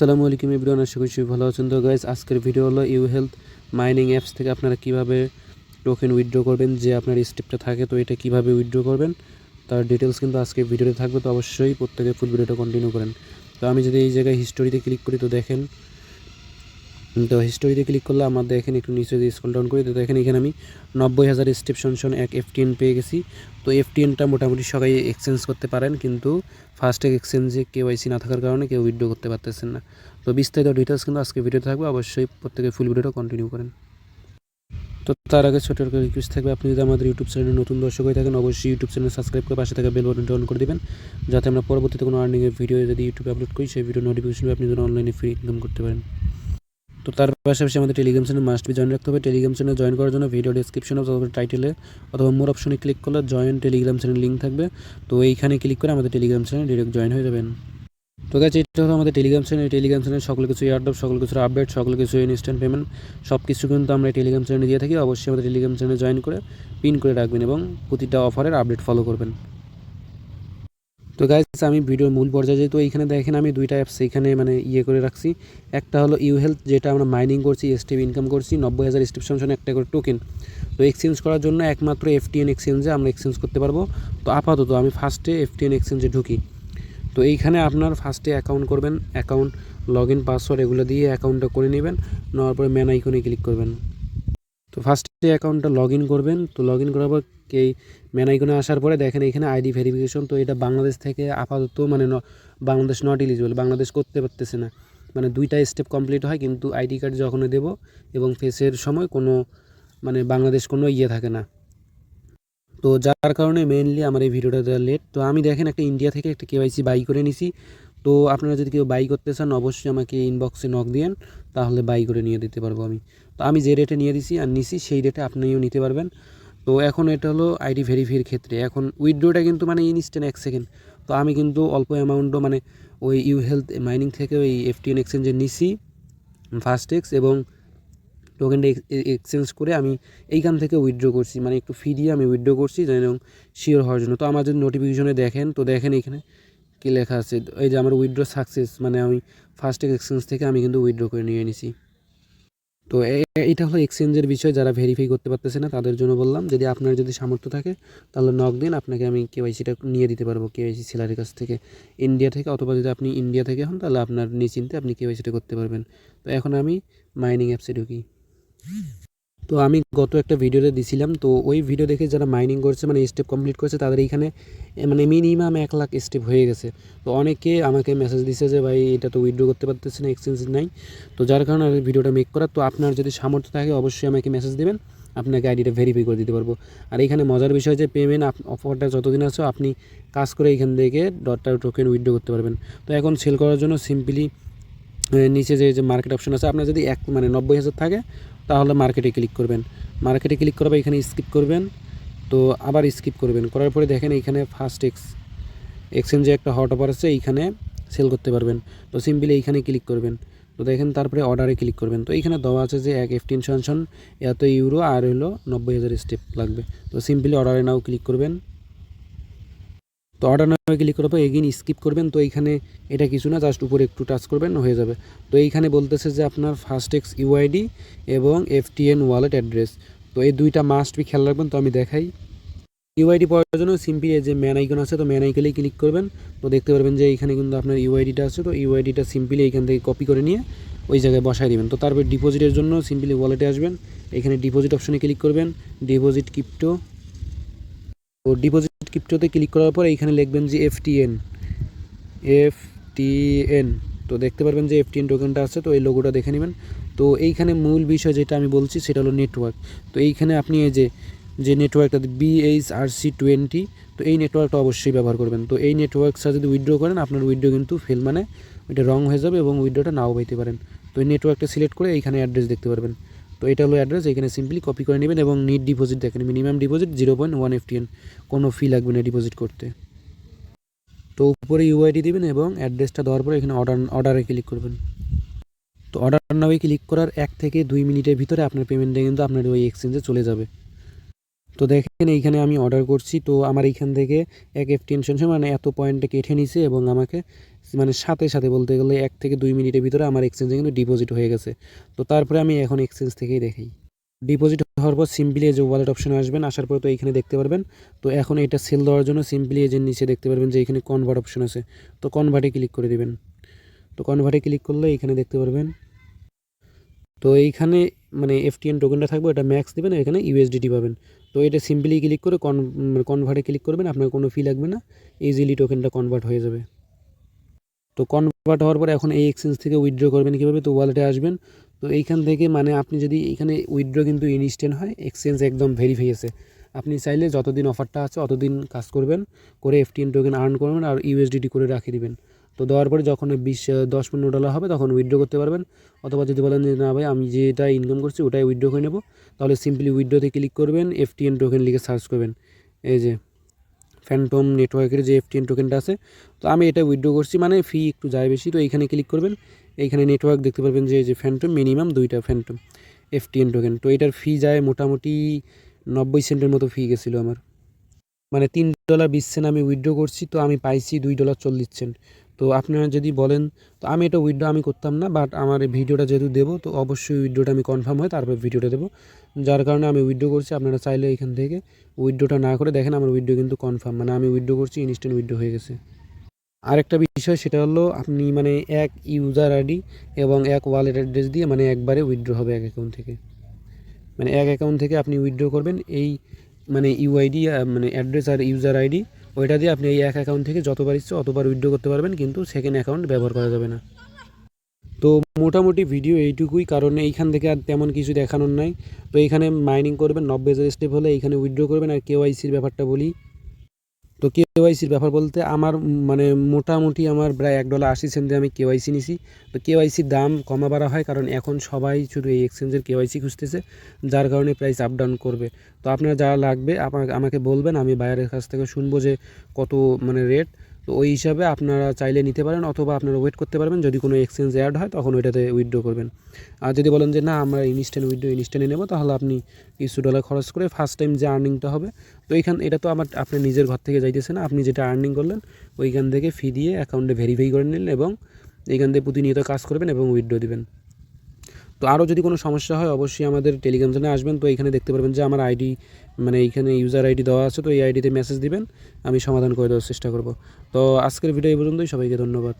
আসসালামু আলাইকুম এভরিওয়ান, আশা করি সবাই ভালো আছেন। তো গাইস, আজকের ভিডিও হলো ইউ হেলথ মাইনিং অ্যাপস থেকে আপনারা কিভাবে টোকেন উইথড্র করবেন, যে আপনার স্টেপটা থাকে তো এটা কিভাবে উইথড্র করবেন তার ডিটেলস কিন্তু আজকে ভিডিওতে থাকবে। তো অবশ্যই প্রত্যেকে ফুল ভিডিওটা কন্টিনিউ করেন। তো আমি যদি এই জায়গায় হিস্টোরিতে ক্লিক করি তো দেখেন, তো হিস্টোরিতে ক্লিক করলে আমার দেখেন একটু নিচে যদি স্ক্রল ডাউন করি তো দেখেন এখানে আমি 90,000 স্টেপ সন এক FTN পেয়ে গেছি। তো FTNটা মোটামুটি সবাই এক্সচেঞ্জ করতে পারেন, কিন্তু ফার্স্টে এক্সচেঞ্জে KYC না থাকার কারণে কেউ উইথড্র করতে পারতেছেন না। তো বিস্তারিত ডিটেলস কিন্তু আজকে ভিডিও থাকবে, অবশ্যই প্রত্যেকে ফুল ভিডিওটা কন্টিনিউ করেন। তো তার আগে ছোট একটা রিকোয়েস্ট থাকবে, আপনি যদি আমাদের ইউটিউব চ্যানেলে নতুন দর্শক হয়ে থাকেন অবশ্যই ইউটিউব চ্যানেল সাবস্ক্রাইব করে পাশে থাকা বেল বাটনটা অন করে দেবেন, যাতে আমরা পরবর্তীতে কোনো আর্নিংয়ের ভিডিও যদি ইউটিউবে আপলোড করি সেই ভিডিও নোটিফিকেশন আপনি যেন অনলাইনে ফ্রি ইনকাম করতে পারেন। তো তার পাশাপাশি আমাদের Telegram channel must be join রাখতে হবে। টেলিগ্রাম চ্যানেল জয়েন করার জন্য ভিডিও ডেসক্রিপশনে অথবা টাইটেলে অথবা মোর অপশনে ক্লিক করলে জয়েন টেলিগ্রাম চ্যানেল লিঙ্ক থাকবে। তো এইখানে ক্লিক করে আমাদের টেলিগ্রাম চ্যানেল ডিরেক্ট জয়েন হয়ে যাবেন। তো গাইস, এটা হলো আমাদের টেলিগ্রাম চ্যানেল। টেলিগ্রাম চ্যানেল সকল কিছু এয়ারড্রপ, সকল কিছুর আপডেট, সকল কিছু ইনস্ট্যান্ট পেমেন্ট সব কিছু কিন্তু আমরা টেলিগ্রাম চ্যানেলে দিয়ে থাকি। অবশ্যই আমাদের টেলিগ্রাম চ্যানেলে জয়েন করে পিন করে রাখবেন এবং প্রতিটা অফারের আপডেট ফলো করবেন। তো গাইস, আমি ভিডিওর মূল পর্যায়ে যেহেতু এইখানে দেখেন আমি দুইটা অ্যাপস এইখানে মানে করে রাখছি। একটা হলো ইউ হেলথ, যেটা আমরা মাইনিং করছি, স্টেপ ইনকাম করছি 90,000 স্টেপ সমান একটা করে টোকেন। তো এক্সচেঞ্জ করার জন্য একমাত্র FTN এক্সচেঞ্জে আমরা এক্সচেঞ্জ করতে পারবো। তো আপাতত আমি ফার্স্টে FTN এক্সচেঞ্জে ঢুকি। তো এইখানে আপনার ফার্স্টে অ্যাকাউন্ট করবেন, অ্যাকাউন্ট লগ ইন পাসওয়ার্ড এগুলো দিয়ে অ্যাকাউন্টটা করে নেবেন, নেওয়ার পরে ম্যান আইকনে ক্লিক করবেন। তো ফার্স্টে অ্যাকাউন্টটা লগ ইন করবেন। তো লগ ইন করার পর এই ম্যান আইকনে আসার পরে দেখেন এখানে আইডি ভেরিফিকেশন। তো এটা বাংলাদেশ থেকে আপাতত মানে বাংলাদেশ নট এলিজিবল, বাংলাদেশ করতে পারতেছে না। মানে দুইটা স্টেপ কমপ্লিট হয়, কিন্তু আইডি কার্ড যখন দেব এবং ফেসের সময় কোনো মানে বাংলাদেশ কোনো থাকে না। তো যার কারণে মেইনলি আমার এই ভিডিওটা দেওয়া লেট। তো আমি দেখেন একটা ইন্ডিয়া থেকে একটা KYC বাই করে নিছি। তো আপনারা যদি কেউ বাই করতে চান অবশ্যই আমাকে ইনবক্সে নক দিয়েন, তাহলে বাই করে নিয়ে দিতে পারবো আমি। তো আমি যে রেটে নিয়ে দিছি আর নিছি সেই রেটে আপনিও নিতে পারবেন। তো এখন এটা হলো আইডি ভেরিফাইয়ের ক্ষেত্রে। এখন উইথড্রোটা কিন্তু মানে ইনস্ট্যান্ট 1 সেকেন্ড। তো আমি কিন্তু অল্প অ্যামাউন্টও মানে ওই ইউ হেলথ মাইনিং থেকে ওই FTN এক্সচেঞ্জে নিছি ফার্স্টেক্স, এবং টোকেনটা এক্সচেঞ্জ করে আমি এইখান থেকে উইথড্র করছি, মানে একটু ফি দিয়ে আমি উইথড্র করছি যেন শিওর হওয়ার জন্য। তো আমার যদি নোটিফিকেশনে দেখেন তো দেখেন এখানে কী লেখা আছে, এই যে আমার উইথড্র সাকসেস, মানে আমি ফার্স্ট এক্সচেঞ্জ থেকে আমি কিন্তু উইথড্র করে নিয়ে নিছি। তো এইটা হলো এক্সচেঞ্জের বিষয়, যারা ভেরিফাই করতে পারতেছে না তাদের জন্য বললাম। যদি আপনার যদি সামর্থ্য থাকে তাহলে নক দিন, আপনাকে আমি KYCটা নিয়ে দিতে পারবো KYC সেলারের কাছ থেকে, ইন্ডিয়া থেকে। অথবা যদি আপনি ইন্ডিয়া থেকে হন তাহলে আপনার নিশ্চিন্তে আপনি KYCটা করতে পারবেন। তো এখন আমি মাইনিং অ্যাপসে ঢুকি। তো আমি গত একটা ভিডিওতে দিছিলাম, তো ওই ভিডিও দেখে যারা মাইনিং করছে মানে স্টেপ কমপ্লিট করছে তাদের এইখানে মানে মিনিমাম 1 লাখ স্টেপ হয়ে গেছে। তো অনেকে আমাকে মেসেজ দিছে যে ভাই এটা তো উইথড্র করতে পারতেছে না, এক্সচেঞ্জ নাই। তো যার কারণে আমি ভিডিওটা মেক করা। তো আপনার যদি সামর্থ্য থাকে অবশ্যই আমাকে মেসেজ দেবেন, আপনাকে আইডিটা ভেরিফাই করে দিতে পারবো। আর এখানে মজার বিষয় যে পেমেন্ট অফারটা যতদিন আছে আপনি কাজ করে এখান থেকে টোকেন উইথড্র করতে পারবেন। তো এখন সেল করার জন্য সিম্পলি নিচে যে মার্কেট অপশন আছে, আপনার যদি মানে 90,000 থাকে তাহলে মার্কেটে ক্লিক করবেন। মার্কেটে ক্লিক করার পর এখানে স্কিপ করবেন, তো আবার স্কিপ করবেন। করার পরে দেখেন এইখানে ফার্স্ট এক্সচেঞ্জে একটা হট অফার আছে, এইখানে সেল করতে পারবেন। তো সিম্পলি এইখানে ক্লিক করবেন। তো দেখেন তারপরে অর্ডারে ক্লিক করবেন। তো এইখানে দেওয়া আছে যে 1 FTN সমান এত ইউরো আর হলো 90,000 স্টেপ লাগবে। তো সিম্পলি অর্ডারে নাও ক্লিক করবেন। তো অর্ডার নামে ক্লিক করার পর এগেইন স্কিপ করবেন। তো এইখানে এটা কিছু না, জাস্ট উপরে একটু টাচ করবেন হয়ে যাবে। তো এইখানে বলতেছে যে আপনার ফার্স্টেক্স UID এবং FTN ওয়ালেট অ্যাড্রেস, তো এই দুইটা মাস্ট বি খেয়াল রাখবেন। তো আমি দেখাই। UID পাওয়ার জন্য সিম্পলি যে ম্যান আইকন আছে, তো ম্যান আইকনেই ক্লিক করবেন। তো দেখতে পারবেন যে এইখানে কিন্তু আপনার UIDটা আছে। তো UIDটা সিম্পলি এইখান থেকে কপি করে নিয়ে ওই জায়গায় বসাই দেবেন। তো তারপর ডিপোজিটের জন্য সিম্পলি ওয়ালেটে আসবেন, এখানে ডিপোজিট অপশনে ক্লিক করবেন, ডিপোজিট ক্রিপ্টো। তো ডিপোজিট ক্রিপ্টোতে ক্লিক করার পর এইখানে লিখবেন যে FTN। তো দেখতে পারবেন যে FTN টোকেনটা আছে, তো এই লোগোটা দেখে নেবেন। তো এইখানে মূল বিষয় যেটা আমি বলছি সেটা হলো নেটওয়ার্ক। তো এইখানে আপনি এই যে নেটওয়ার্কটা BHRC20, তো এই নেটওয়ার্কটা অবশ্যই ব্যবহার করবেন। তো এই নেটওয়ার্কটা যদি উইথড্র করেন আপনার উইথড্র কিন্তু ফেল, মানে ওইটা রং হয়ে যাবে এবং উইথড্রটা নাও পাইতে পারেন। তো এই নেটওয়ার্কটা সিলেক্ট করে এইখানে অ্যাড্রেস দেখতে পারবেন। তো এটা হলো অ্যাড্রেস, এখানে সিম্পলি কপি করে নেবেন এবং নিট ডিপোজিট দেখেন, মিনিমাম ডিপোজিট 0.1 FTN, কোনো ফি লাগবে না ডিপোজিট করতে। তো উপরে UID দিবেন এবং অ্যাড্রেসটা দেওয়ার পরে এখানে অর্ডারে ক্লিক করবেন। তো অর্ডার নাও ক্লিক করার 1 থেকে 2 মিনিটের ভিতরে আপনার পেমেন্টটা কিন্তু আপনার ওই এক্সচেঞ্জে চলে যাবে। তো দেখেন এইখানে আমি অর্ডার করছি, তো আমার এইখান থেকে 1 FTN মানে এত পয়েন্টে কেটে নিছে এবং আমাকে মানে সাথে সাথে বলতে গেলে 1 থেকে 2 মিনিটের ভিতরে আমার এক্সচেঞ্জে কিন্তু ডিপোজিট হয়ে গেছে। তো তারপরে আমি এখন এক্সচেঞ্জ থেকেই দেখাই। ডিপোজিট হওয়ার পর সিম্পলি এই যে ওয়ালেট অপশনে আসবেন, আসার পর তো এইখানে দেখতে পারবেন। তো এখন এটা সেল দেওয়ার জন্য সিম্পলি এই যে নিচে দেখতে পারবেন যে এখানে কনভার্ট অপশন আছে, তো কনভার্টে ক্লিক করে দিবেন। তো কনভার্টে ক্লিক করলে এখানে দেখতে পারবেন, তো এইখানে মানে এফটিএন টোকেনটা থাকবে, এটা ম্যাক্স দেবেন, এখানে ইউএসডিটি পাবেন। তো এটা সিম্পলি ক্লিক করে কনভার্টে ক্লিক করবেন, আপনার কোনো ফি লাগবে না, ইজিলি টোকেনটা কনভার্ট হয়ে যাবে। তো কনভার্ট হওয়ার পরে এখন এই এক্সচেঞ্জ থেকে উইথড্র করবেন কীভাবে, তো ওয়ালেটে আসবেন। তো এইখান থেকে মানে আপনি যদি এখানে উইথড্র কিন্তু ইনস্ট্যান্ট হয়, এক্সচেঞ্জ একদম ভেরিফাই আছে। আপনি চাইলে যতদিন অফারটা আছে অতদিন কাজ করবেন, করে এফটিএন টোকেন আর্ন করবেন আর ইউএসডিটি করে রাখিয়ে দিবেন। তো দেওয়ার পরে যখন $10-15 হবে তখন উইথড্র করতে পারবেন। অথবা যদি বলেন যে না ভাই আমি যেটা ইনকাম করছি ওটাই উইথড্র করে নেব, তাহলে সিম্পলি উইথড্রতে ক্লিক করবেন, এফটিএন টোকেন লিখে সার্চ করবেন, এই যে ফ্যান্টম নেটওয়ার্কের যে এফটিএন টোকেনটা আছে। তো আমি এটা উইথড্র করছি, মানে ফি একটু যায় বেশি, তো এইখানে ক্লিক করবেন। এইখানে নেটওয়ার্ক দেখতে পারবেন যে ফ্যান্টম মিনিমাম 2টা ফ্যান্টম এফটিএন টোকেন। তো এটার ফি যায় মোটামুটি 90 সেন্টের মতো ফি গেছিলো আমার, মানে $3.20 আমি উইথড্র করছি, তো আমি পাইছি $2.40। তো আপনারা যদি বলেন, তো আমি এটা উইথড্র আমি করতাম না, বাট আমার এই ভিডিওটা যেহেতু দেবো তো অবশ্যই উইথড্রটা আমি কনফার্ম হয় তারপর ভিডিওটা দেবো, যার কারণে আমি উইথড্র করছি। আপনারা চাইলে এখান থেকে উইথড্রটা না করে দেখেন, আমার উইথড্র কিন্তু কনফার্ম, মানে আমি উইথড্র করছি, ইনস্ট্যান্ট উইথড্র হয়ে গেছে। আরেকটা বিষয় সেটা হলো আপনি মানে এক ইউজার আইডি এবং এক ওয়ালেট অ্যাড্রেস দিয়ে মানে একবারে উইথড্র হবে এক অ্যাকাউন্ট থেকে, মানে এক অ্যাকাউন্ট থেকে আপনি উইথড্র করবেন এই মানে ইউআইডি মানে অ্যাড্রেস আর ইউজার আইডি, ওইটা দিয়ে আপনি এই এক অ্যাকাউন্ট থেকে যতবার ইচ্ছে অতবার উইথড্র করতে পারবেন, কিন্তু সেকেন্ড অ্যাকাউন্ট ব্যবহার করা যাবে না। তো মোটামুটি ভিডিও এইটুকুই, কারণ এইখান থেকে আর তেমন কিছু দেখানোর নাই। তো এইখানে মাইনিং করবেন, 90,000 স্টেপ হলে এইখানে উইথড্র করবেন। আর কেওয়াইসির ব্যাপারটা বলি, তো কেওয়াইসির ব্যাপার বলতে আমার মানে মোটামুটি আমার প্রায় $1.80 আমি কেওয়াইসি নিছি। তো কেওয়াইসির দাম কমা বাড়া হয়, কারণ এখন সবাই শুধু এই এক্সচেঞ্জের কেওয়াইসি খুঁজতেছে, যার কারণে প্রাইস আপ ডাউন করবে। তো আপনার যা লাগবে আমাকে বলবেন, আমি বায়ারের কাছ থেকে শুনবো যে কত মানে রেট, তো ওই হিসাবে আপনারা চাইলে নিতে পারেন, অথবা আপনারা ওয়েট করতে পারবেন, যদি কোনো এক্সচেঞ্জ অ্যাড হয় তখন ওইটাতে উইথড্র করবেন। আর যদি বলেন যে না আমরা ইনস্ট্যান্ট নেবো, তাহলে আপনি কিছু ডলার খরচ করে ফার্স্ট টাইম যে আর্নিংটা হবে, তো এটা তো আপনি নিজের ঘর থেকে যাইতেছে না, আপনি যেটা আর্নিং করলেন ওইখান থেকে ফি দিয়ে অ্যাকাউন্টে ভেরিফাই করে নিলেন এবং এইখান থেকে প্রতিনিয়ত কাজ করবেন এবং উইথড্র দিবেন। তো আরও যদি কোনো সমস্যা হয় অবশ্যই আমাদের টেলিগ্রাম চ্যানেলে আসবেন। তো এখানে দেখতে পারবেন যে আমার আইডি মানে এইখানে ইউজার আইডি দেওয়া আছে, তো এই আইডিতে মেসেজ দিবেন, আমি সমাধান করে দেওয়ার চেষ্টা করব। তো আজকের ভিডিও এই পর্যন্তই, সবাইকে ধন্যবাদ।